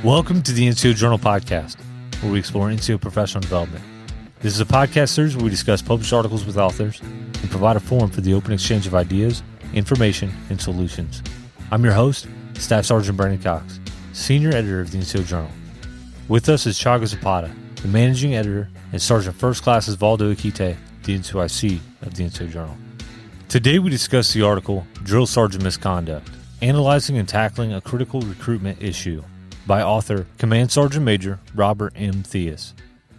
Welcome to the NCO Journal Podcast, where we explore NCO professional development. This is a podcast series where we discuss published articles with authors and provide a forum for the open exchange of ideas, information, and solutions. I'm your host, Staff Sergeant Brandon Cox, Senior Editor of the NCO Journal. With us is Chaga Zapata, the Managing Editor, and Sergeant First Class Osvaldo Akite, the NCOIC of the NCO Journal. Today we discuss the article, Drill Sergeant Misconduct, Analyzing and Tackling a Critical Recruitment Issue, by author Command Sergeant Major Robert M. Theus.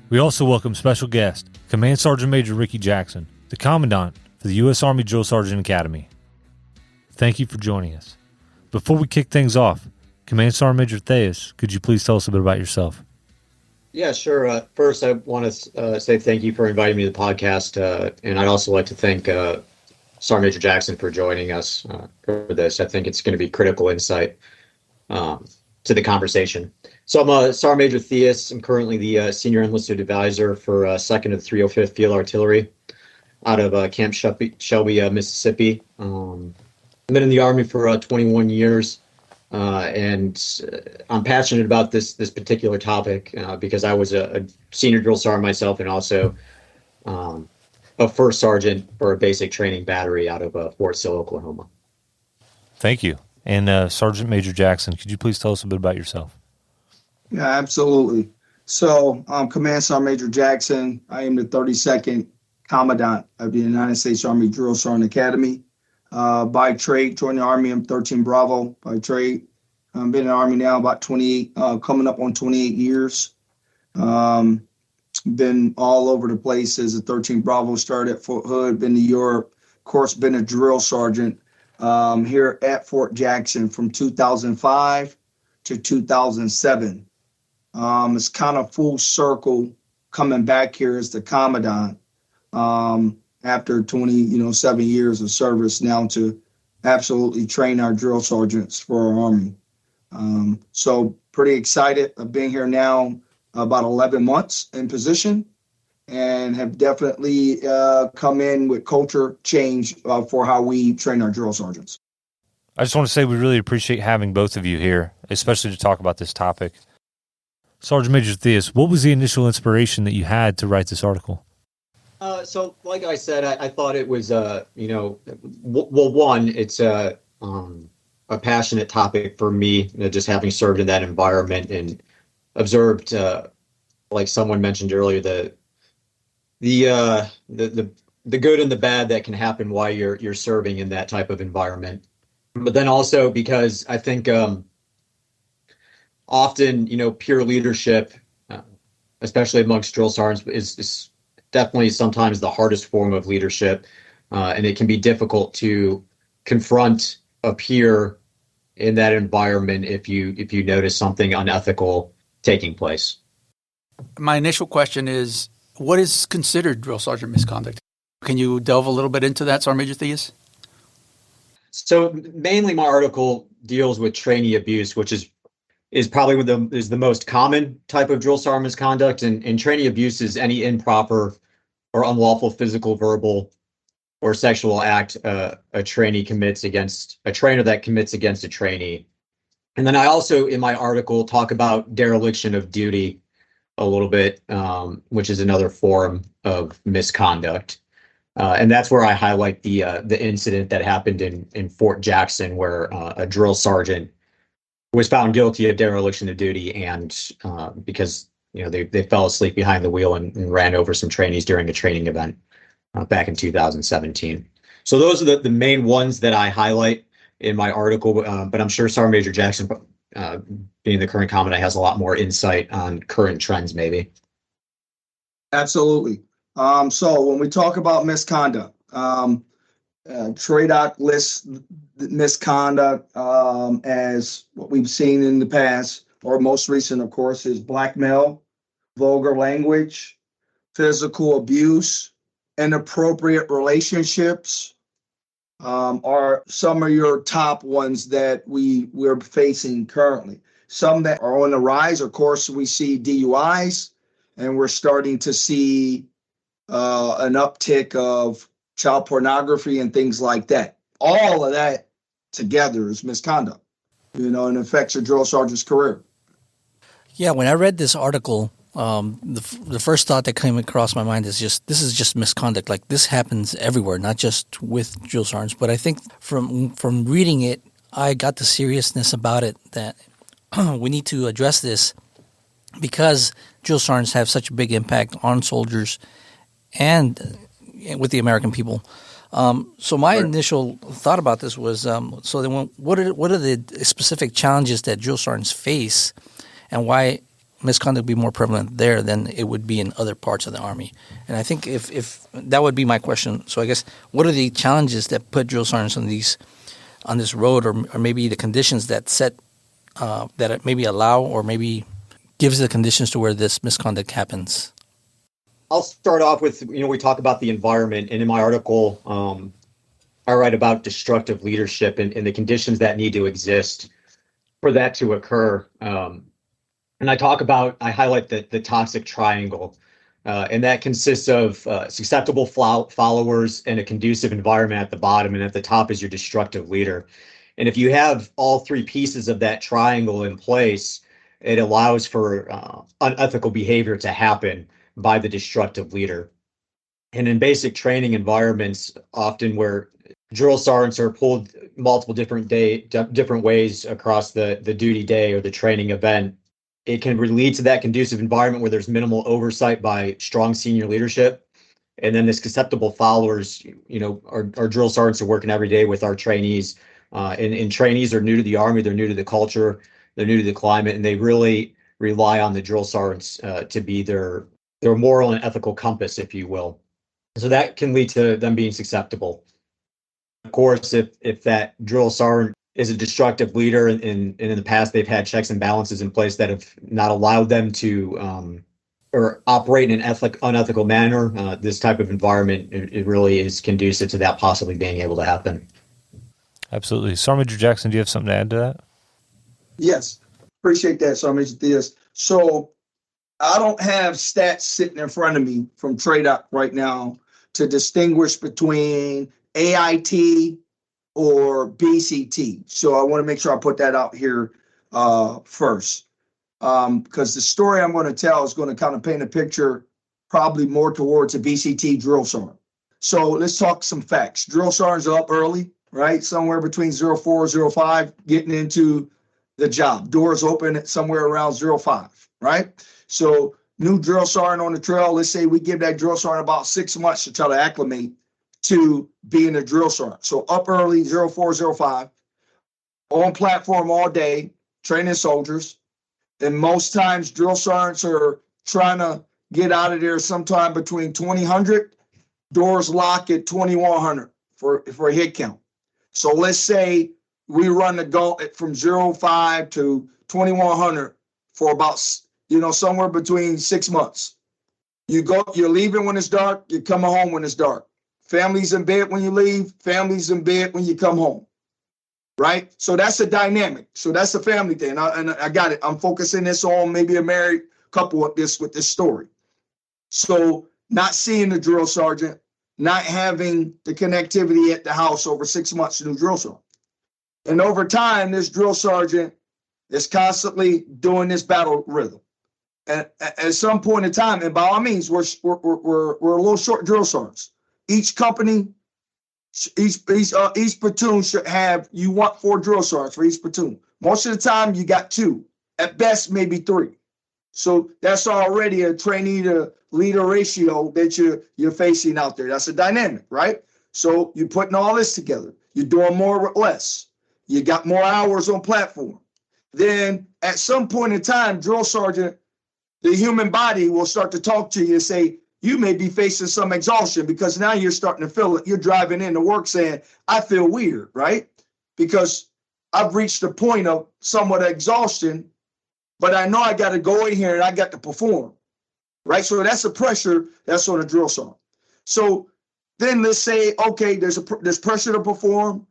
We also welcome special guest, Command Sergeant Major Rickey Jackson, the Commandant for the U.S. Army Drill Sergeant Academy. Thank you for joining us. Before we kick things off, Command Sergeant Major Theus, could you please tell us a bit about yourself? Yeah, sure. First, I want to say thank you for inviting me to the podcast, and I'd also like to thank Sergeant Major Jackson for joining us for this. I think it's going to be critical insight to the conversation. So I'm Sergeant Major Theus. I'm currently the Senior Enlisted Advisor for 2nd of the 305th Field Artillery out of Camp Shelby, Mississippi. I've been in the Army for 21 years, and I'm passionate about this particular topic because I was a senior drill sergeant myself and also a first sergeant for a basic training battery out of Fort Sill, Oklahoma. Thank you. And Sergeant Major Jackson, could you please tell us a bit about yourself? Yeah, absolutely. So I'm Command Sergeant Major Jackson. I am the 32nd Commandant of the United States Army Drill Sergeant Academy. By trade, joined the Army, I'm 13 Bravo by trade. I've been in the Army now about 28, coming up on 28 years. Been all over the place as a 13 Bravo, started at Fort Hood, been to Europe, of course, been a drill sergeant here at Fort Jackson from 2005 to 2007. It's kind of full circle coming back here as the Commandant after 7 years of service now to absolutely train our drill sergeants for our Army. So pretty excited. I've been here now about 11 months in position and have definitely come in with culture change for how we train our drill sergeants. I just want to say we really appreciate having both of you here, especially to talk about this topic. Sergeant Major Theus, what was the initial inspiration that you had to write this article? So like I said, I thought it was, one, it's a passionate topic for me, just having served in that environment and observed, like someone mentioned earlier, the good and the bad that can happen while you're serving in that type of environment. But then also because I think often, peer leadership, especially amongst drill sergeants, is definitely sometimes the hardest form of leadership. And it can be difficult to confront a peer in that environment if you notice something unethical taking place. My initial question is, what is considered drill sergeant misconduct? Can you delve a little bit into that, Sergeant Major Theus? So mainly my article deals with trainee abuse, which is probably the most common type of drill sergeant misconduct. And trainee abuse is any improper or unlawful physical, verbal, or sexual act a trainee commits against a trainer that commits against a trainee. And then I also, in my article, talk about dereliction of duty a little bit, which is another form of misconduct. And that's where I highlight the incident that happened in Fort Jackson, where a drill sergeant was found guilty of dereliction of duty, and because they fell asleep behind the wheel and ran over some trainees during a training event back in 2017. So those are the main ones that I highlight in my article, but I'm sure Sergeant Major Jackson, being the current commandant, has a lot more insight on current trends, maybe. Absolutely. So when we talk about misconduct, TRADOC lists misconduct as what we've seen in the past, or most recent, of course, is blackmail, vulgar language, physical abuse, inappropriate relationships, are some of your top ones that we're facing currently. Some that are on the rise, of course, we see DUIs, and we're starting to see an uptick of child pornography and things like that. All of that together is misconduct, and affects your drill sergeant's career. Yeah, when I read this article, the first thought that came across my mind is this is just misconduct. Like, this happens everywhere, not just with drill sergeants. But I think from reading it, I got the seriousness about it that we need to address this because drill sergeants have such a big impact on soldiers and with the American people. So my initial thought about this was, so then what are the specific challenges that drill sergeants face, and why misconduct be more prevalent there than it would be in other parts of the Army? And I think if that would be my question. So I guess, what are the challenges that put drill sergeants on this road, or maybe the conditions that that maybe allow or maybe gives the conditions to where this misconduct happens? I'll start off with, we talk about the environment, and in my article, I write about destructive leadership and the conditions that need to exist for that to occur. And I highlight the toxic triangle, and that consists of susceptible followers and a conducive environment at the bottom, and at the top is your destructive leader. And if you have all three pieces of that triangle in place, it allows for unethical behavior to happen by the destructive leader. And in basic training environments, often where drill sergeants are pulled multiple different ways across the duty day or the training event, it can lead to that conducive environment where there's minimal oversight by strong senior leadership. And then the susceptible followers, our drill sergeants are working every day with our trainees. And trainees are new to the Army, they're new to the culture, they're new to the climate, and they really rely on the drill sergeants to be their moral and ethical compass, if you will. So that can lead to them being susceptible. Of course, if that drill sergeant is a destructive leader, and in the past they've had checks and balances in place that have not allowed them to or operate in an unethical manner, this type of environment, it really is conducive to that possibly being able to happen. Absolutely. Sergeant Major Jackson, do you have something to add to that? Yes, appreciate that, Sergeant Major Theus. So I don't have stats sitting in front of me from TRADOC right now to distinguish between AIT or BCT. So I want to make sure I put that out here first, because the story I'm going to tell is going to kind of paint a picture probably more towards a BCT drill sergeant. So let's talk some facts. Drill sergeants are up early, right? Somewhere between 04, 05, getting into the job. Doors open at somewhere around 05, right? So new drill sergeant on the trail, let's say we give that drill sergeant about 6 months to try to acclimate to being a drill sergeant. So up early, 04, 05, on platform all day, training soldiers. And most times drill sergeants are trying to get out of there sometime between 2000, doors lock at 2100 for a hit count. So let's say we run the gauntlet from 05 to 2100 for about, somewhere between 6 months. You're leaving when it's dark, you're coming home when it's dark. Family's in bed when you leave, family's in bed when you come home, right? So that's a dynamic. So that's a family thing. And I got it. I'm focusing this on maybe a married couple with this story. So not seeing the drill sergeant, not having the connectivity at the house over 6 months to new drill sergeant. And over time, this drill sergeant is constantly doing this battle rhythm. And at some point in time, and by all means, we're a little short drill sergeants. Each company, each platoon should have, you want 4 drill sergeants for each platoon. Most of the time, you got 2, at best, maybe 3. So that's already a trainee to leader ratio that you're facing out there. That's a dynamic, right? So you're putting all this together. You're doing more with less. You got more hours on platform. Then at some point in time, drill sergeant, the human body will start to talk to you and say, you may be facing some exhaustion, because now you're starting to feel it. You're driving into work saying, I feel weird, right? Because I've reached the point of somewhat exhaustion, but I know I got to go in here and I got to perform, right? So that's the pressure that's on a drill sergeant. So then let's say, okay, there's pressure to perform.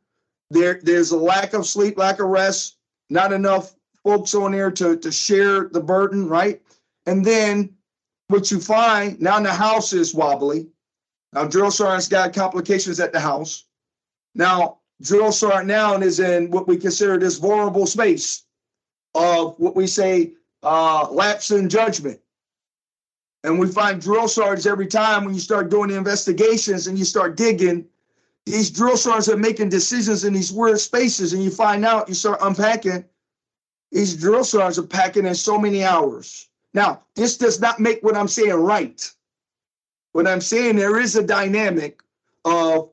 There's a lack of sleep, lack of rest, not enough folks on there to share the burden, right? And then what you find, now the house is wobbly. Now drill sergeant's got complications at the house. Now drill sergeant now is in what we consider this vulnerable space of what we say lapse in judgment. And we find drill sergeants every time when you start doing the investigations and you start digging, these drill sergeants are making decisions in these weird spaces, and you find out, you start unpacking, these drill sergeants are packing in so many hours. Now, this does not make what I'm saying right. What I'm saying, there is a dynamic of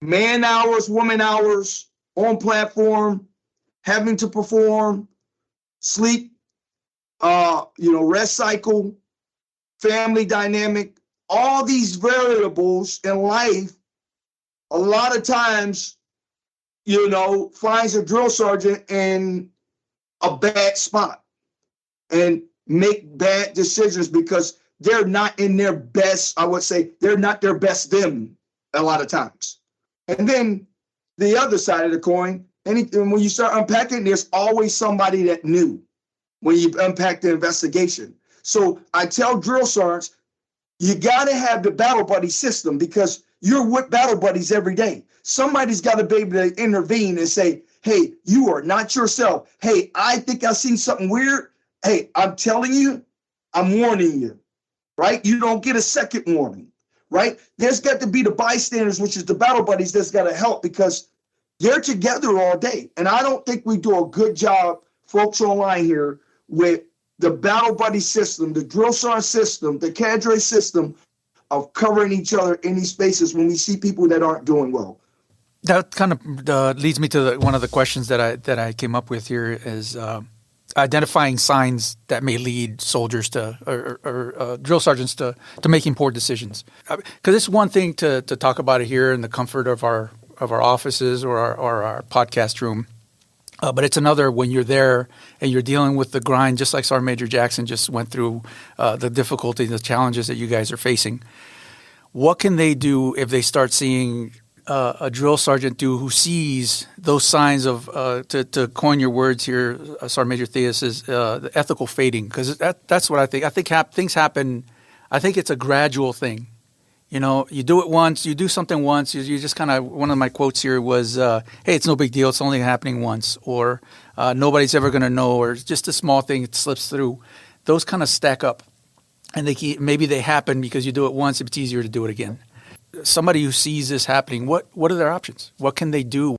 man hours, woman hours, on platform, having to perform, sleep, rest cycle, family dynamic, all these variables in life, a lot of times, finds a drill sergeant in a bad spot and make bad decisions because they're not in their best, I would say, they're not their best them a lot of times. And then the other side of the coin, when you start unpacking, there's always somebody that knew when you unpack the investigation. So I tell drill sergeants, you got to have the battle buddy system because you're with battle buddies every day. Somebody's got to be able to intervene and say, hey, you are not yourself. Hey, I think I've seen something weird. Hey, I'm telling you, I'm warning you, right? You don't get a second warning, right? There's got to be the bystanders, which is the battle buddies that's got to help because they're together all day. And I don't think we do a good job, folks online here, with the battle buddy system, the drill sergeant system, the cadre system of covering each other in these spaces when we see people that aren't doing well. That kind of leads me to one of the questions that I came up with here is identifying signs that may lead soldiers to or drill sergeants to making poor decisions. Because it's one thing to talk about it here in the comfort of our offices or our podcast room. But it's another when you're there and you're dealing with the grind, just like Sergeant Major Jackson just went through the difficulty, the challenges that you guys are facing. What can they do if they start seeing a drill sergeant who sees those signs of, to coin your words here, Sergeant Major Theus, is the ethical fading? Because that's what I think. I think things happen. I think it's a gradual thing. You do it once, you do something once, you just kind of, one of my quotes here was, hey, it's no big deal, it's only happening once, or nobody's ever going to know, or it's just a small thing, it slips through. Those kind of stack up, and maybe they happen because you do it once, it's easier to do it again. Somebody who sees this happening, what are their options? What can they do?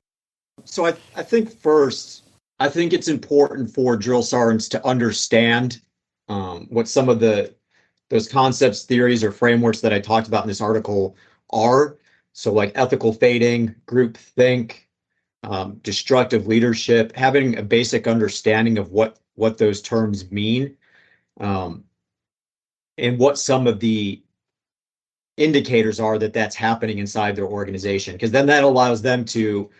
So I think first, I think it's important for drill sergeants to understand what some of those concepts, theories, or frameworks that I talked about in this article are. So like ethical fading, groupthink, destructive leadership, having a basic understanding of what those terms mean, and what some of the indicators are that that's happening inside their organization. Because then that allows them to,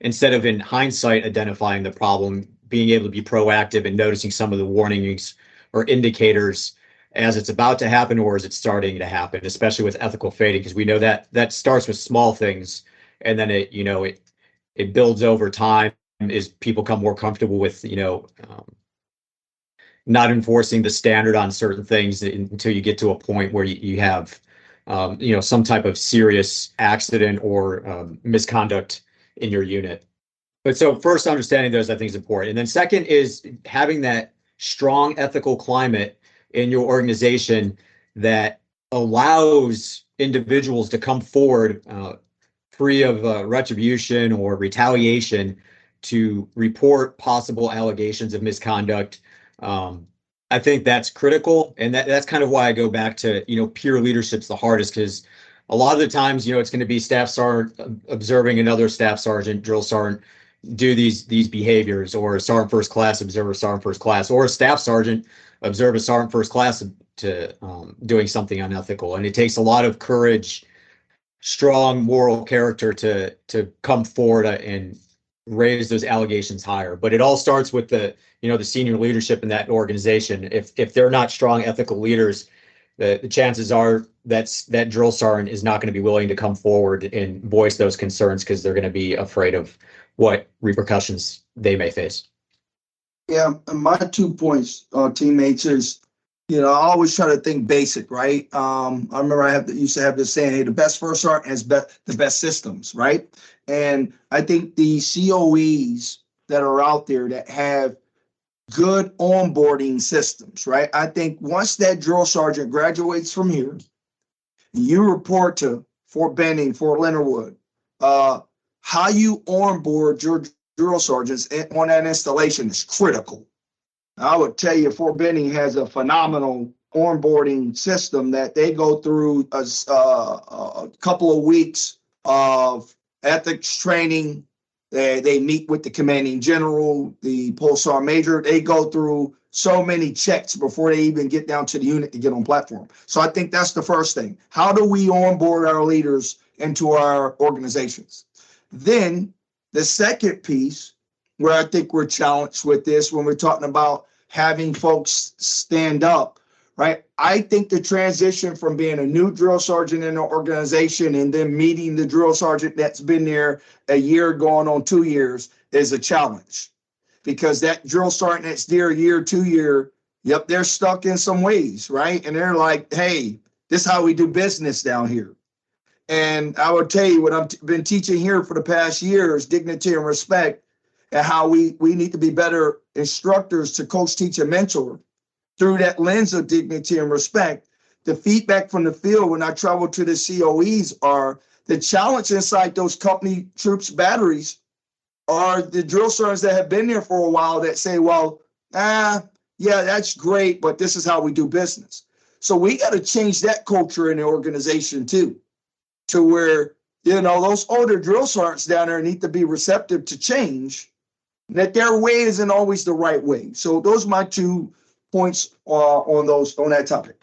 instead of in hindsight identifying the problem, being able to be proactive and noticing some of the warnings or indicators as it's about to happen or as it's starting to happen, especially with ethical fading, because we know that starts with small things and then it builds over time as people become more comfortable with not enforcing the standard on certain things until you get to a point where you have some type of serious accident or misconduct in your unit. But so first, understanding those I think is important, and then second is having that strong ethical climate in your organization that allows individuals to come forward free of retribution or retaliation to report possible allegations of misconduct. I think that's critical, and that's kind of why I go back to peer leadership's the hardest, because a lot of the times it's going to be staff sergeant observing another staff sergeant, drill sergeant do these behaviors, or a sergeant first class observe a sergeant first class, or a staff sergeant observe a sergeant first class to doing something unethical. And it takes a lot of courage, strong moral character to come forward and raise those allegations higher. But it all starts with the senior leadership in that organization. If they're not strong ethical leaders, the chances are that drill sergeant is not going to be willing to come forward and voice those concerns because they're going to be afraid of what repercussions they may face. Yeah, my 2 points, teammates, is, I always try to think basic, right? I remember I used to have this saying, hey, the best first sergeant has the best systems, right? And I think the COEs that are out there that have good onboarding systems, right? I think once that drill sergeant graduates from here, you report to Fort Benning, Fort Leonard Wood, how you onboard your drill sergeants on that installation is critical. I would tell you Fort Benning has a phenomenal onboarding system that they go through a couple of weeks of ethics training. They meet with the commanding general, the pole sergeant major. They go through so many checks before they even get down to the unit to get on platform. So I think that's the first thing. How do we onboard our leaders into our organizations? Then the second piece, where I think we're challenged with this when we're talking about having folks stand up, right? I think the transition from being a new drill sergeant in an organization and then meeting the drill sergeant that's been there a year going on 2 years is a challenge, because that drill sergeant that's there a year, 2 year, yep, they're stuck in some ways, right? And they're like, hey, this is how we do business down here. And I would tell you what I've been teaching here for the past year is dignity and respect, and how we need to be better instructors to coach, teach, and mentor through that lens of dignity and respect. The feedback from the field when I travel to the COEs are the challenge inside those company troops batteries are the drill sergeants that have been there for a while that say, well, yeah, that's great, but this is how we do business. So we got to change that culture in the organization too, to where, those older drill sergeants down there need to be receptive to change, that their way isn't always the right way. So those are my 2 points on that topic.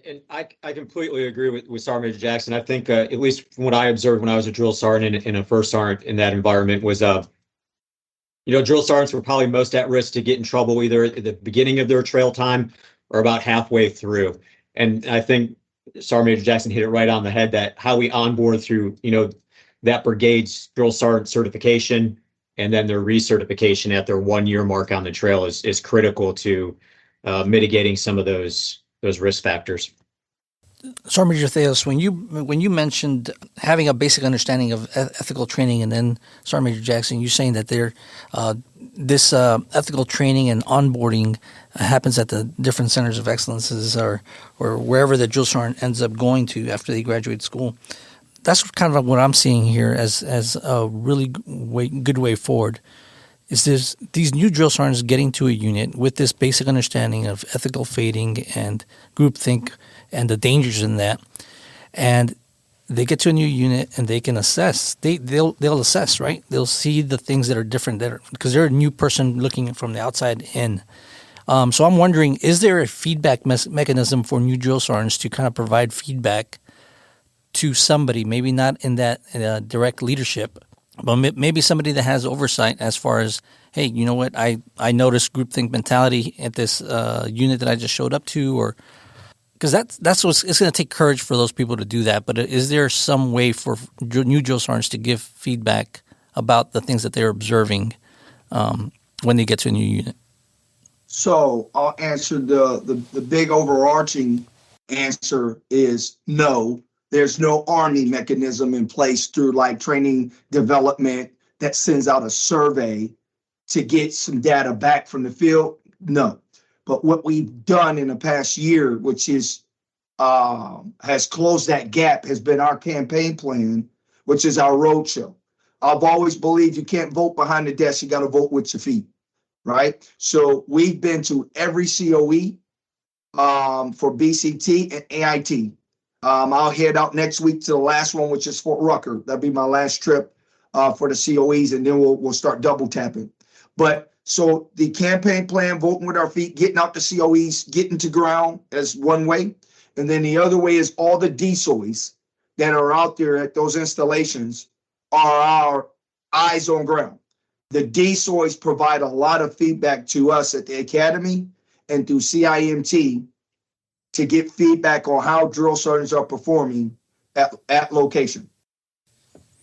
And I completely agree with Sergeant Major Jackson. I think, at least from what I observed when I was a drill sergeant and a first sergeant in that environment, was, drill sergeants were probably most at risk to get in trouble either at the beginning of their trail time or about halfway through. And I think Sergeant Major Jackson hit it right on the head, that how we onboard through, that brigade's drill sergeant certification and then their recertification at their 1 year mark on the trail is critical to mitigating some of those risk factors. Sergeant Major Theus, when you mentioned having a basic understanding of ethical training, and then Sergeant Major Jackson, you saying that this ethical training and onboarding happens at the different centers of excellences or wherever the drill sergeant ends up going to after they graduate school. That's kind of what I'm seeing here as a really good way forward. Is these new drill sergeants getting to a unit with this basic understanding of ethical fading and groupthink and the dangers in that, and they get to a new unit and they can assess. They'll assess, right? They'll see the things that are different because they're a new person looking from the outside in. So I'm wondering, is there a feedback mechanism for new drill sergeants to kind of provide feedback to somebody, maybe not in that direct leadership, but maybe somebody that has oversight as far as, hey, you know what, I noticed groupthink mentality at this unit that I just showed up to, or because that's what's it's going to take courage for those people to do that. But is there some way for new drill sergeants to give feedback about the things that they're observing when they get to a new unit? So I'll answer the big overarching answer is no. There's no Army mechanism in place through like training development that sends out a survey to get some data back from the field. No. But what we've done in the past year, which is has closed that gap, has been our campaign plan, which is our roadshow. I've always believed you can't vote behind the desk. You got to vote with your feet, right? So we've been to every COE for BCT and AIT. I'll head out next week to the last one, which is Fort Rucker. That'll be my last trip for the COEs, and then we'll start double tapping. But so the campaign plan, voting with our feet, getting out the COEs, getting to ground as one way. And then the other way is all the DSOEs that are out there at those installations are our eyes on ground. The DSOEs provide a lot of feedback to us at the Academy and through CIMT to get feedback on how drill sergeants are performing at location.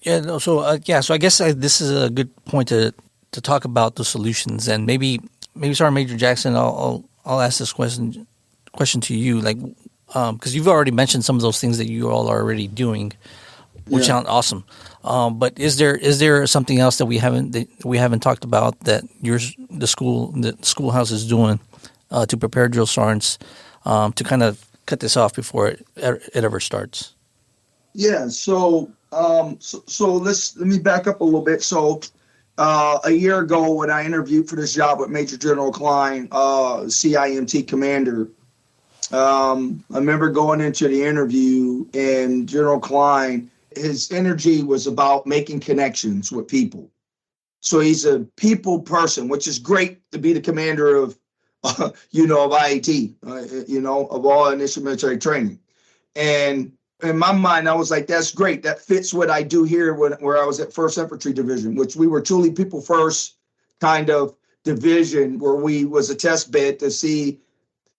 Yeah. So I guess this is a good point to talk about the solutions, and maybe Sergeant Major Jackson, I'll ask this question to you, like because you've already mentioned some of those things that you all are already doing. which sounds awesome. But is there something else that we haven't talked about that the schoolhouse is doing to prepare drill sergeants to kind of cut this off before it ever starts? Yeah. So let me back up a little bit. So a year ago, when I interviewed for this job with Major General Klein, CIMT commander, I remember going into the interview, and General Klein, his energy was about making connections with people. So he's a people person, which is great to be the commander of, of IAT, of all initial military training. And in my mind, I was like, that's great. That fits what I do here where I was at 1st Infantry Division, which we were truly people first kind of division, where we was a test bed to see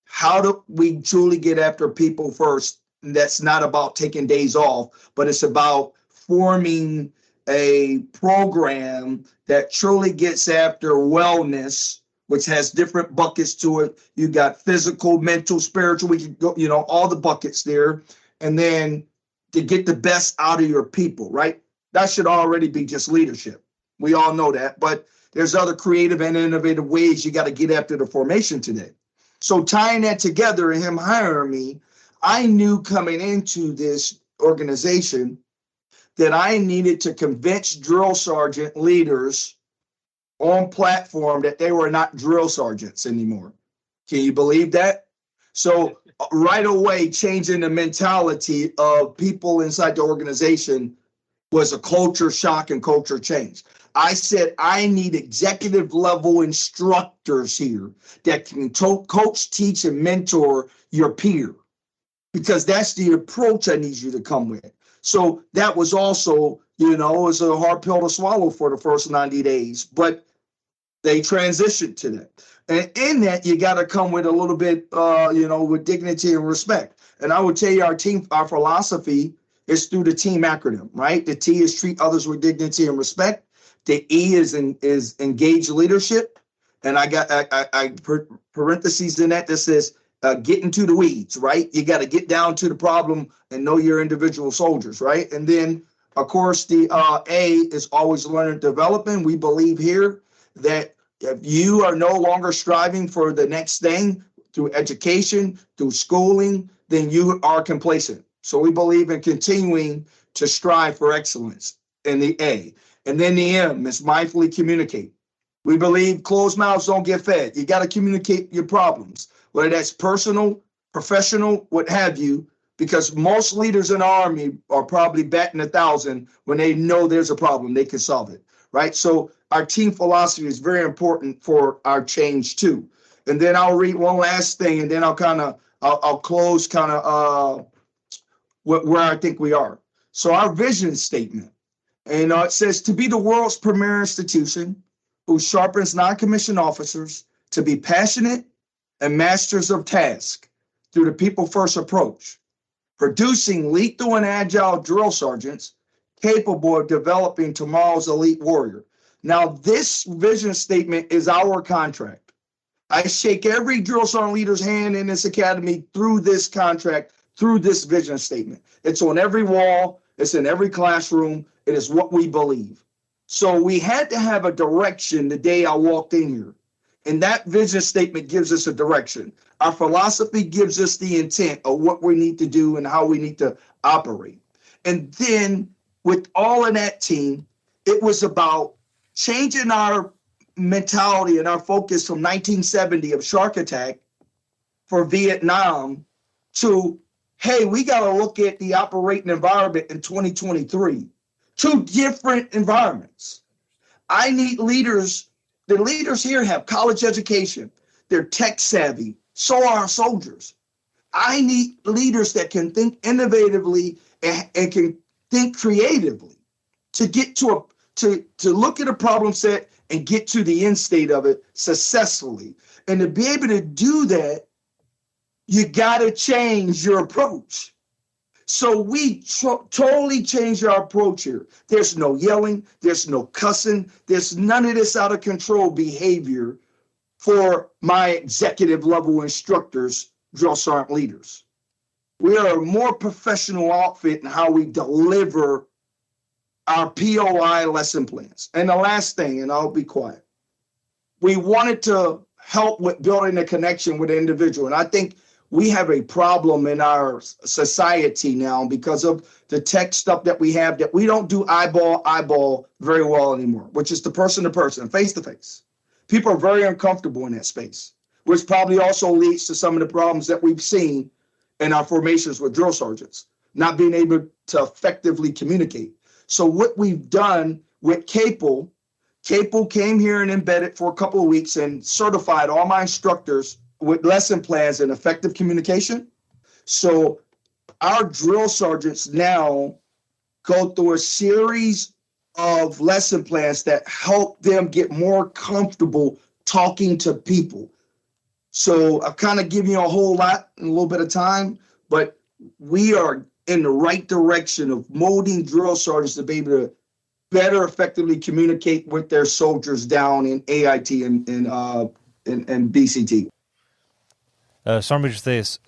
how do we truly get after people first. And that's not about taking days off, but it's about forming a program that truly gets after wellness, which has different buckets to it. You got physical, mental, spiritual, we can go, all the buckets there. And then to get the best out of your people, right? That should already be just leadership. We all know that, but there's other creative and innovative ways you got to get after the formation today. So tying that together and him hiring me, I knew coming into this organization that I needed to convince drill sergeant leaders on platform that they were not drill sergeants anymore. Can you believe that? So right away, changing the mentality of people inside the organization was a culture shock and culture change. I said, I need executive level instructors here that can coach, teach, and mentor your peer, because that's the approach I need you to come with. So that was also, it was a hard pill to swallow for the first 90 days, but they transitioned to that. And in that, you got to come with a little bit, with dignity and respect. And I would tell you, our philosophy is through the team acronym, right? The T is treat others with dignity and respect. The E is engage leadership. And I got parentheses in that says get into the weeds, right? You got to get down to the problem and know your individual soldiers, right? And then, of course, the A is always learning and developing. We believe here that if you are no longer striving for the next thing through education, through schooling, then you are complacent. So we believe in continuing to strive for excellence in the A. And then the M is mindfully communicate. We believe closed mouths don't get fed. You got to communicate your problems, whether that's personal, professional, what have you, because most leaders in the Army are probably batting 1,000 when they know there's a problem, they can solve it, right? So our team philosophy is very important for our change too. And then I'll read one last thing, and then I'll close where I think we are. So our vision statement, and it says to be the world's premier institution who sharpens non-commissioned officers to be passionate and masters of task through the people first approach, producing lethal and agile drill sergeants capable of developing tomorrow's elite warrior. Now, this vision statement is our contract. I shake every drill sergeant leader's hand in this academy through this contract, through this vision statement. It's on every wall. It's in every classroom. It is what we believe. So we had to have a direction the day I walked in here. And that vision statement gives us a direction. Our philosophy gives us the intent of what we need to do and how we need to operate. And then with all of that team, it was about changing our mentality and our focus from 1970 of shark attack for Vietnam to, hey, we got to look at the operating environment in 2023. Two different environments. I need leaders. The leaders here have college education. They're tech savvy. So are our soldiers. I need leaders that can think innovatively and can think creatively to get to look at a problem set and get to the end state of it successfully. And to be able to do that, you got to change your approach. So we totally changed our approach here. There's no yelling. There's no cussing. There's none of this out of control behavior for my executive level instructors, drill sergeant leaders. We are a more professional outfit in how we deliver our POI lesson plans. And the last thing, and I'll be quiet, we wanted to help with building a connection with the individual. And I think we have a problem in our society now because of the tech stuff that we have, that we don't do eyeball very well anymore, which is the person to person, face to face. People are very uncomfortable in that space, which probably also leads to some of the problems that we've seen in our formations with drill sergeants, not being able to effectively communicate. So what we've done with Capel came here and embedded for a couple of weeks and certified all my instructors with lesson plans and effective communication. So our drill sergeants now go through a series of lesson plans that help them get more comfortable talking to people. So I've kind of given you a whole lot in a little bit of time, but we are in the right direction of molding drill sergeants to be able to better effectively communicate with their soldiers down in AIT and BCT. Sergeant Major Theus,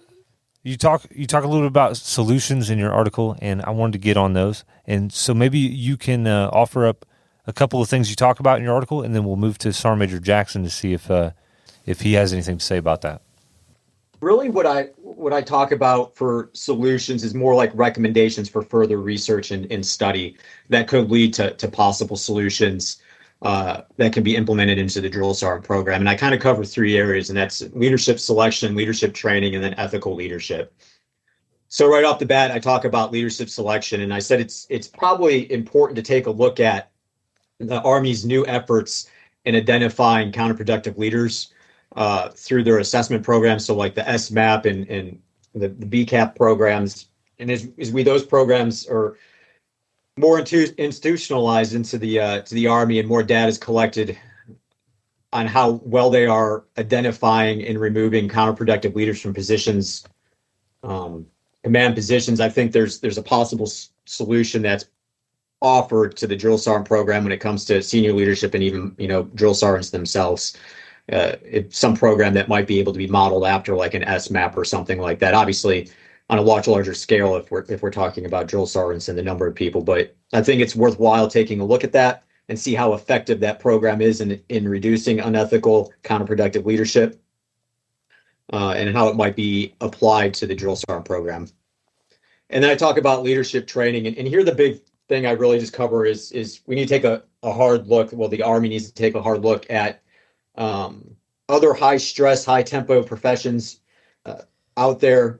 you talk a little bit about solutions in your article, and I wanted to get on those. And so maybe you can offer up a couple of things you talk about in your article, and then we'll move to Sergeant Major Jackson to see if he has anything to say about that. Really, what I talk about for solutions is more like recommendations for further research and study that could lead to possible solutions that can be implemented into the drill sergeant program. And I kind of cover three areas, and that's leadership selection, leadership training, and then ethical leadership. So right off the bat, I talk about leadership selection, and I said it's probably important to take a look at the Army's new efforts in identifying counterproductive leaders through their assessment programs. So like the SMAP and the BCAP programs. And as those programs are more institutionalized into the Army, and more data is collected on how well they are identifying and removing counterproductive leaders from positions, command positions, I think there's a possible solution that's offered to the drill sergeant program when it comes to senior leadership and even drill sergeants themselves. It's some program that might be able to be modeled after like an SMAP or something like that. Obviously, on a much larger scale if we're talking about drill sergeants and the number of people. But I think it's worthwhile taking a look at that and see how effective that program is in reducing unethical, counterproductive leadership, and how it might be applied to the drill sergeant program. And then I talk about leadership training. And here the big thing I really just cover is we need to take a hard look. Well, the Army needs to take a hard look at other high stress, high tempo professions out there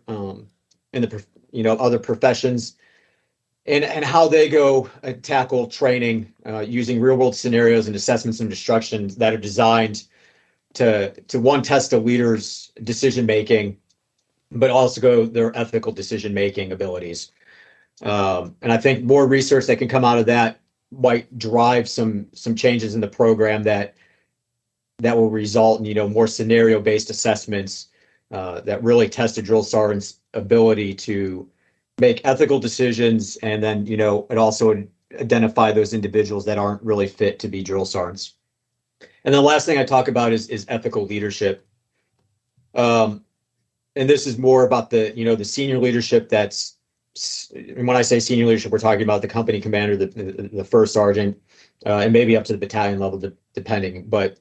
in the other professions, and how they go tackle training using real world scenarios and assessments and instructions that are designed to one, test a leader's decision making, but also go their ethical decision making abilities. And I think more research that can come out of that might drive some changes in the program that will result in more scenario based assessments that really test a drill sergeant's ability to make ethical decisions, and then it also identify those individuals that aren't really fit to be drill sergeants. And the last thing I talk about is ethical leadership, and this is more about the senior leadership. And when I say senior leadership, we're talking about the company commander, the first sergeant, and maybe up to the battalion level, depending. But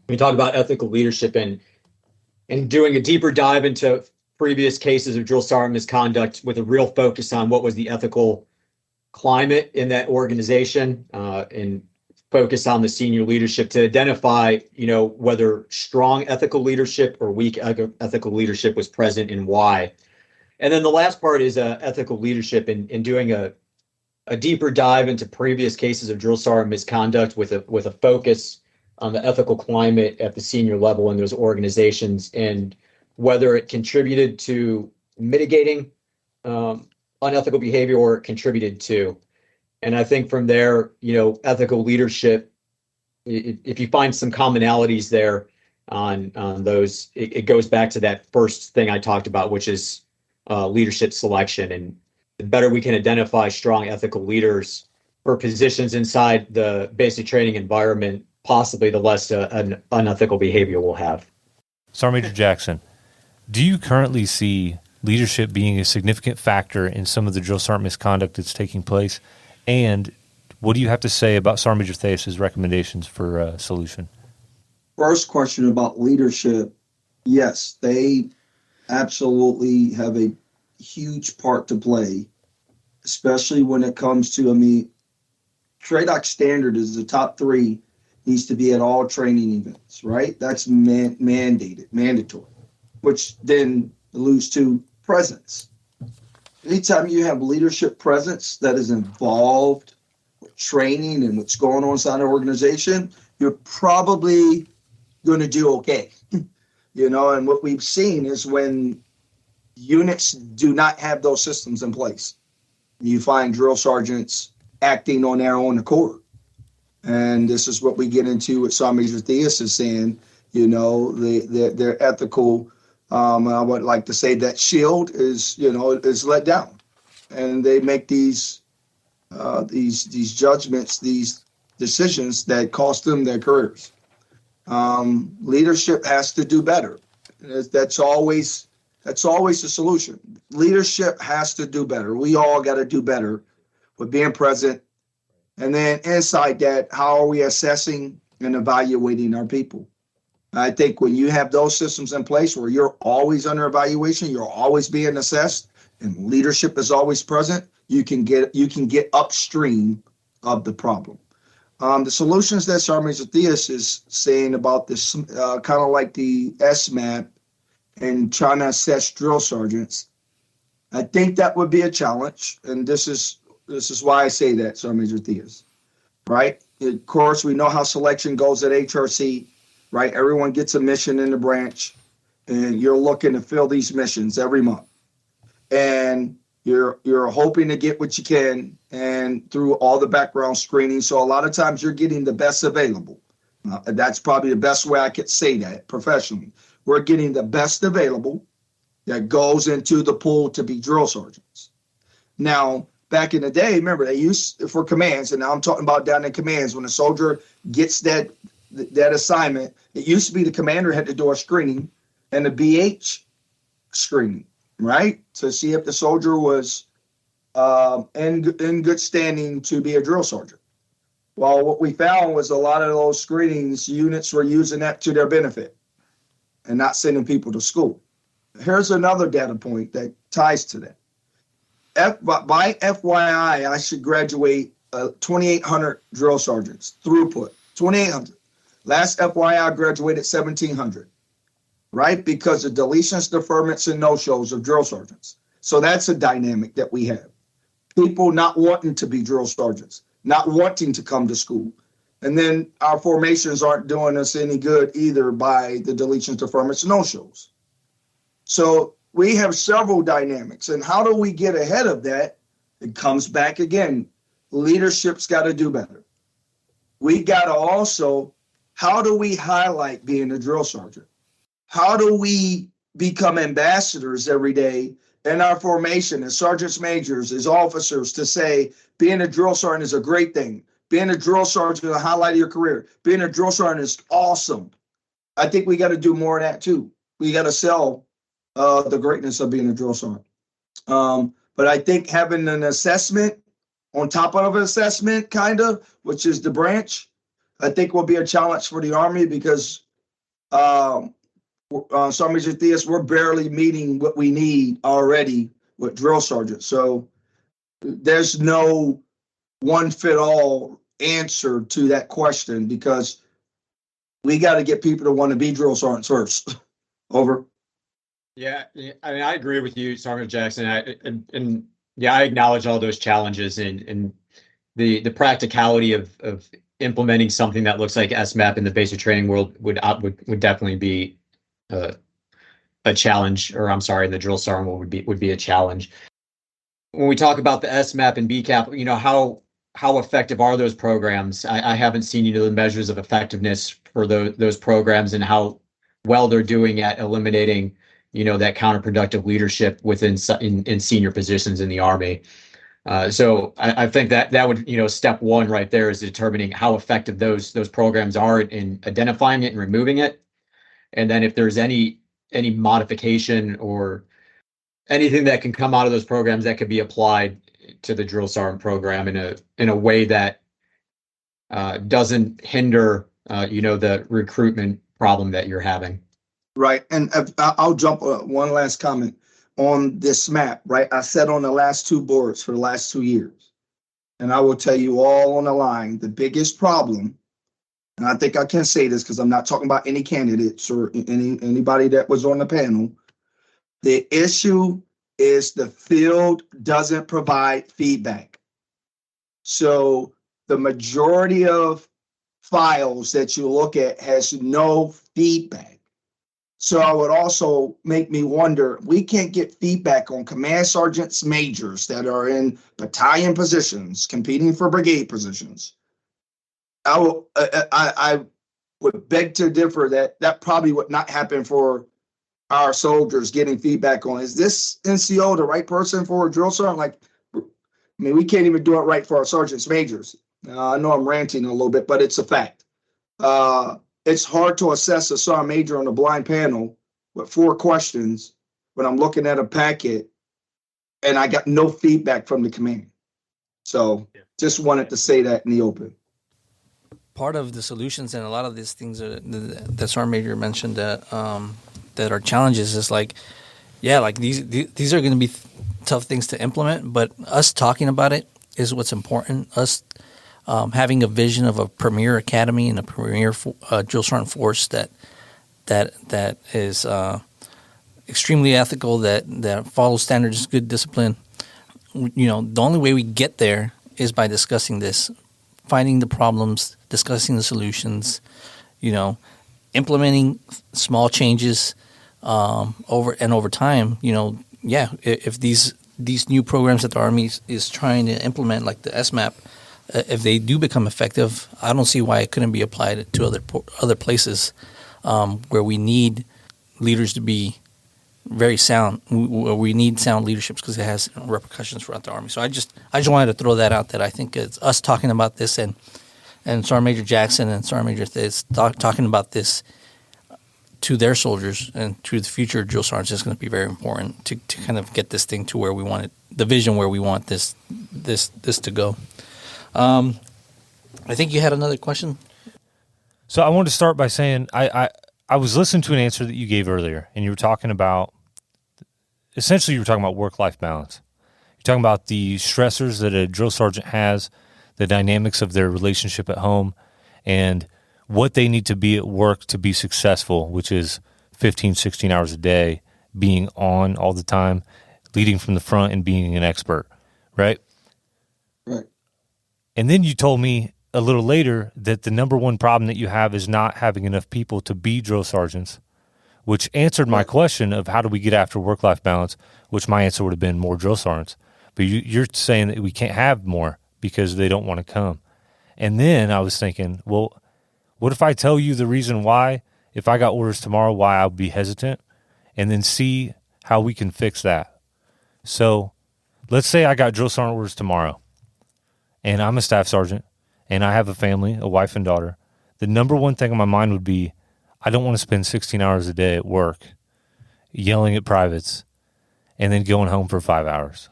we talk about ethical leadership and doing a deeper dive into previous cases of drill sergeant misconduct with a real focus on what was the ethical climate in that organization, and focus on the senior leadership to identify, whether strong ethical leadership or weak ethical leadership was present and why. And then the last part is ethical leadership and doing a deeper dive into previous cases of drill sergeant misconduct with a focus on the ethical climate at the senior level in those organizations, and whether it contributed to mitigating unethical behavior or it contributed to. And I think from there, ethical leadership, if you find some commonalities there on those, it goes back to that first thing I talked about, which is leadership selection. And the better we can identify strong ethical leaders for positions inside the basic training environment, possibly the less an unethical behavior we'll have. Sergeant Major Jackson, do you currently see leadership being a significant factor in some of the drill sergeant misconduct that's taking place? And What do you have to say about Sergeant Major Theus' recommendations for a solution? First question about leadership. Yes, they absolutely have a huge part to play, especially when it comes to, TRADOC standard is the top 3 needs to be at all training events, right? That's mandatory, which then alludes to presence. Anytime you have leadership presence that is involved with training and what's going on inside an organization, you're probably going to do okay. And what we've seen is when units do not have those systems in place, you find drill sergeants acting on their own accord. And this is what we get into what Sergeant Major Theus is saying, they're ethical. I would like to say that shield is let down, and they make these judgments, these decisions that cost them their careers. Leadership has to do better. That's always the solution. Leadership has to do better. We all got to do better with being present. And then inside that, how are we assessing and evaluating our people? I think when you have those systems in place where you're always under evaluation, you're always being assessed, and leadership is always present, you can get upstream of the problem. The solutions that Sergeant Major Theus is saying about this, kind of like the SMAP and trying to assess drill sergeants, I think that would be a challenge, and this is why I say that, Sergeant Major Theus, right? Of course, we know how selection goes at HRC, right? Everyone gets a mission in the branch, and you're looking to fill these missions every month. And you're hoping to get what you can, and through all the background screening. So a lot of times you're getting the best available. That's probably the best way I could say that professionally. We're getting the best available that goes into the pool to be drill sergeants. Now, back in the day, remember, they used for commands, and now I'm talking about down in commands, when a soldier gets that assignment, it used to be the commander had to do a screening and the BH screening, right? To see if the soldier was in good standing to be a drill sergeant. Well, what we found was a lot of those screenings, units were using that to their benefit and not sending people to school. Here's another data point that ties to that. By FYI, I should graduate 2,800 drill sergeants, throughput, 2,800. Last FYI, I graduated 1,700, right? Because of deletions, deferments, and no-shows of drill sergeants. So that's a dynamic that we have. People not wanting to be drill sergeants, not wanting to come to school. And then our formations aren't doing us any good either by the deletions, deferments, and no-shows. So we have several dynamics. And how do we get ahead of that? It comes back again. Leadership's got to do better. We got to also, how do we highlight being a drill sergeant? How do we become ambassadors every day in our formation as sergeants majors, as officers, to say being a drill sergeant is a great thing. Being a drill sergeant is a highlight of your career. Being a drill sergeant is awesome. I think we got to do more of that too. We got to sell the greatness of being a drill sergeant. But I think having an assessment on top of an assessment, which is the branch, I think will be a challenge for the Army because Sergeant Major Theus, we're barely meeting what we need already with drill sergeants. So there's no one-fit-all answer to that question because we got to get people to want to be drill sergeants first. Over. Yeah, I mean, I agree with you, Sergeant Jackson. I acknowledge all those challenges and the practicality of implementing something that looks like SMAP in the basic training world would definitely be a challenge, or I'm sorry, the drill sergeant would be a challenge. When we talk about the SMAP and BCAP, how effective are those programs? I haven't seen the measures of effectiveness for those programs and how well they're doing at eliminating that counterproductive leadership in senior positions in the Army. So I think that would, step one right there is determining how effective those programs are in identifying it and removing it. And then if there's any modification or anything that can come out of those programs that could be applied to the drill sergeant program in a way that doesn't hinder, the recruitment problem that you're having. Right. And I'll jump one last comment on this map, right? I sat on the last two boards for the last 2 years. And I will tell you all on the line, the biggest problem, and I think I can say this because I'm not talking about any candidates or anybody that was on the panel. The issue is the field doesn't provide feedback. So the majority of files that you look at has no feedback. So I would also make me wonder, we can't get feedback on command sergeants majors that are in battalion positions, competing for brigade positions. I would beg to differ that probably would not happen for our soldiers getting feedback on, is this NCO the right person for a drill sergeant? We can't even do it right for our sergeants majors. I know I'm ranting a little bit, but it's a fact. It's hard to assess a sergeant major on a blind panel with 4 questions when I'm looking at a packet and I got no feedback from the command. So just wanted to say that in the open. Part of the solutions and a lot of these things that sergeant major mentioned that are challenges is these are going to be tough things to implement, but us talking about it is what's important. Us having a vision of a premier academy and a premier drill sergeant force that is extremely ethical, that follows standards, good discipline. The only way we get there is by discussing this, finding the problems, discussing the solutions, implementing small changes over time. If these new programs that the Army is trying to implement, like the SMAP, if they do become effective, I don't see why it couldn't be applied to other places where we need leaders to be very sound. We need sound leaderships because it has repercussions throughout the Army. So I just wanted to throw that out, that I think it's us talking about this and Sergeant Major Jackson and Sergeant Major Theus talking about this to their soldiers and to the future drill sergeants is going to be very important to kind of get this thing to where we want it, the vision where we want this to go. I think you had another question. So I wanted to start by saying I was listening to an answer that you gave earlier, and you were talking about, essentially you were talking about work-life balance. You're talking about the stressors that a drill sergeant has, the dynamics of their relationship at home, and what they need to be at work to be successful, which is 15, 16 hours a day, being on all the time, leading from the front and being an expert, right? Right. And then you told me a little later that the number one problem that you have is not having enough people to be drill sergeants, which answered my question of how do we get after work-life balance, which my answer would have been more drill sergeants. But you're saying that we can't have more because they don't want to come. And then I was thinking, well, what if I tell you the reason why, if I got orders tomorrow, why I'll be hesitant, and then see how we can fix that? So let's say I got drill sergeant orders tomorrow, and I'm a staff sergeant, and I have a family, a wife and daughter. The number one thing on my mind would be, I don't want to spend 16 hours a day at work yelling at privates and then going home for 5 hours.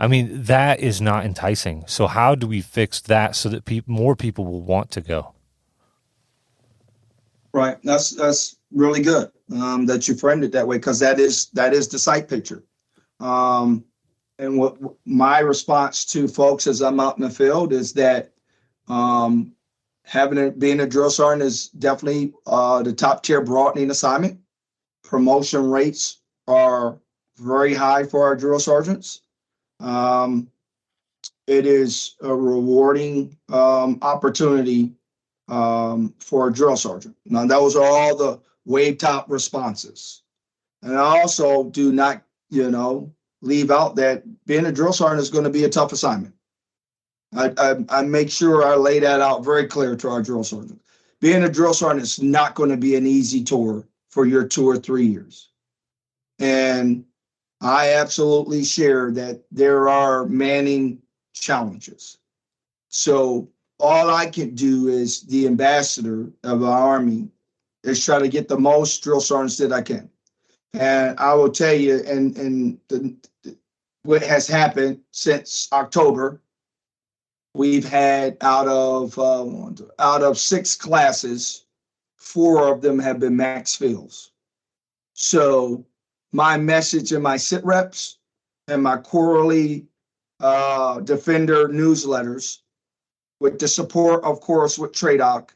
I mean, that is not enticing. So how do we fix that so that more people will want to go? Right. That's really good that you framed it that way, because that is the sight picture. And what my response to folks as I'm out in the field is that being a drill sergeant is definitely the top tier broadening assignment. Promotion rates are very high for our drill sergeants. It is a rewarding opportunity for a drill sergeant. Now, those are all the way top responses. And I also do not, leave out that being a drill sergeant is going to be a tough assignment. I make sure I lay that out very clear to our drill sergeants. Being a drill sergeant is not going to be an easy tour for your 2 or 3 years. And I absolutely share that there are manning challenges. So all I can do as the ambassador of our Army is try to get the most drill sergeants that I can. And I will tell you, what has happened since October, we've had out of 6 classes, 4 of them have been max fills. So my message in my sit reps and my quarterly Defender newsletters, with the support, of course, with TRADOC,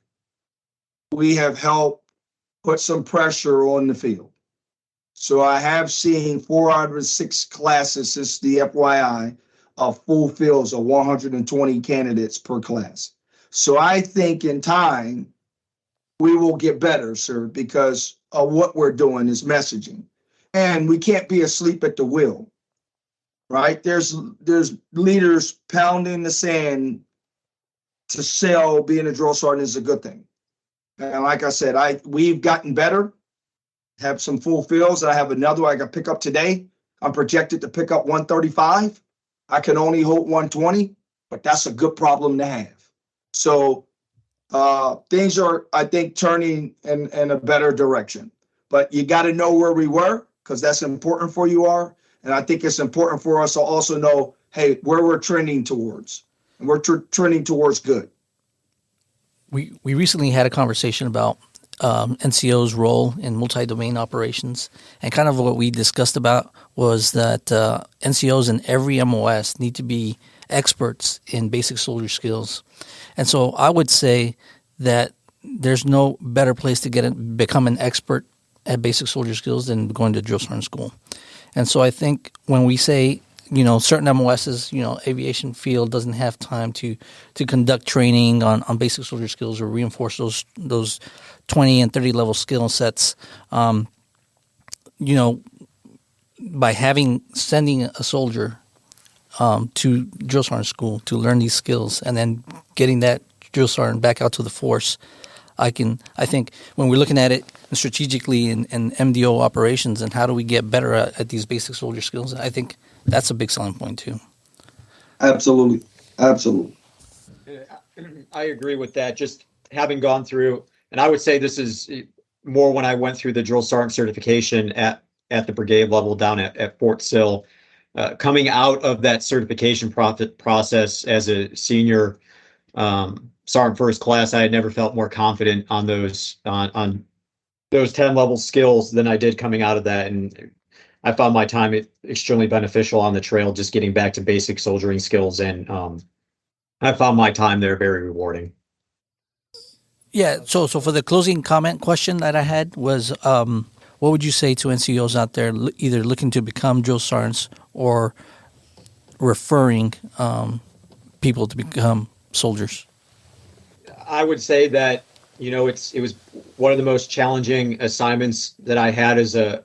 we have helped put some pressure on the field. So I have seen 4 out of 6 classes since the FYI of full fields of 120 candidates per class. So I think in time, we will get better, sir, because of what we're doing is messaging. And we can't be asleep at the wheel, right? There's leaders pounding the sand to sell being a drill sergeant is a good thing. And like I said, we've gotten better, have some full fields. I have another I can pick up today. I'm projected to pick up 135. I can only hold 120, but that's a good problem to have. So things are, I think, turning in a better direction. But you got to know where we were, because that's important for you are. And I think it's important for us to also know, hey, where we're trending towards. And we're trending towards good. We recently had a conversation about NCO's role in multi-domain operations. And kind of what we discussed about was that NCOs in every MOS need to be experts in basic soldier skills. And so I would say that there's no better place to become an expert at basic soldier skills than going to drill sergeant school. And so I think when we say, certain MOSs, aviation field doesn't have time to conduct training on basic soldier skills or reinforce those 20 and 30 level skill sets, by sending a soldier to drill sergeant school to learn these skills and then getting that drill sergeant back out to the force, I think when we're looking at it strategically in MDO operations and how do we get better at these basic soldier skills, I think that's a big selling point too. Absolutely. I agree with that. Just having gone through, and I would say this is more when I went through the drill sergeant certification at the brigade level down at Fort Sill, coming out of that certification process as a senior sergeant first class, I had never felt more confident on those 10 level skills than I did coming out of that. And I found my time extremely beneficial on the trail, just getting back to basic soldiering skills. And I found my time there very rewarding. Yeah. So for the closing comment question that I had was, what would you say to NCOs out there either looking to become drill sergeants or referring people to become soldiers? I would say that, it was one of the most challenging assignments that I had as an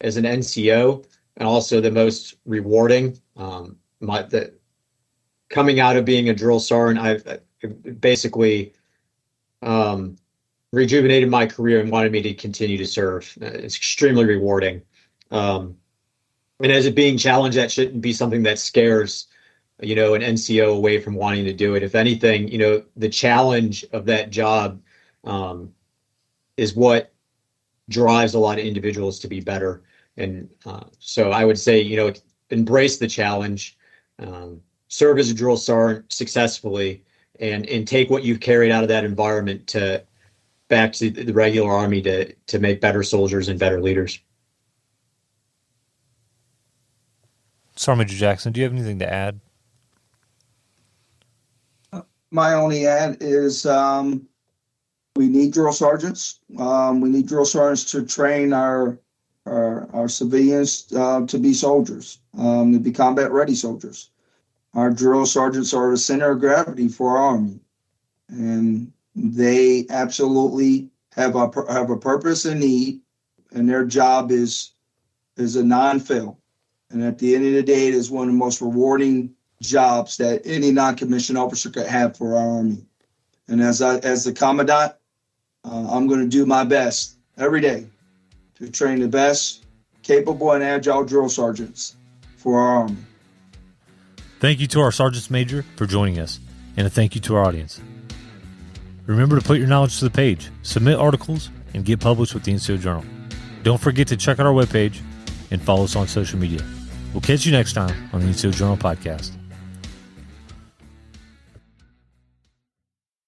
NCO, and also the most rewarding. Coming out of being a drill sergeant, I've basically rejuvenated my career and wanted me to continue to serve. It's extremely rewarding. And as it being challenged, that shouldn't be something that scares, an NCO away from wanting to do it. If anything, the challenge of that job is what drives a lot of individuals to be better. And so I would say, embrace the challenge, serve as a drill sergeant successfully, and take what you've carried out of that environment back to the regular Army to make better soldiers and better leaders. Sergeant Major Jackson, do you have anything to add? My only add is we need drill sergeants. We need drill sergeants to train our civilians to be soldiers, to be combat-ready soldiers. Our drill sergeants are the center of gravity for our Army, and they absolutely have a purpose and need, and their job is a non-fail. And at the end of the day, it is one of the most rewarding jobs that any non-commissioned officer could have for our Army. And as the commandant, I'm going to do my best every day to train the best capable and agile drill sergeants for our Army. Thank you to our Sergeants Major for joining us, and a thank you to our audience. Remember to put your knowledge to the page, submit articles, and get published with the NCO Journal. Don't forget to check out our webpage and follow us on social media. We'll catch you next time on the NCO Journal Podcast.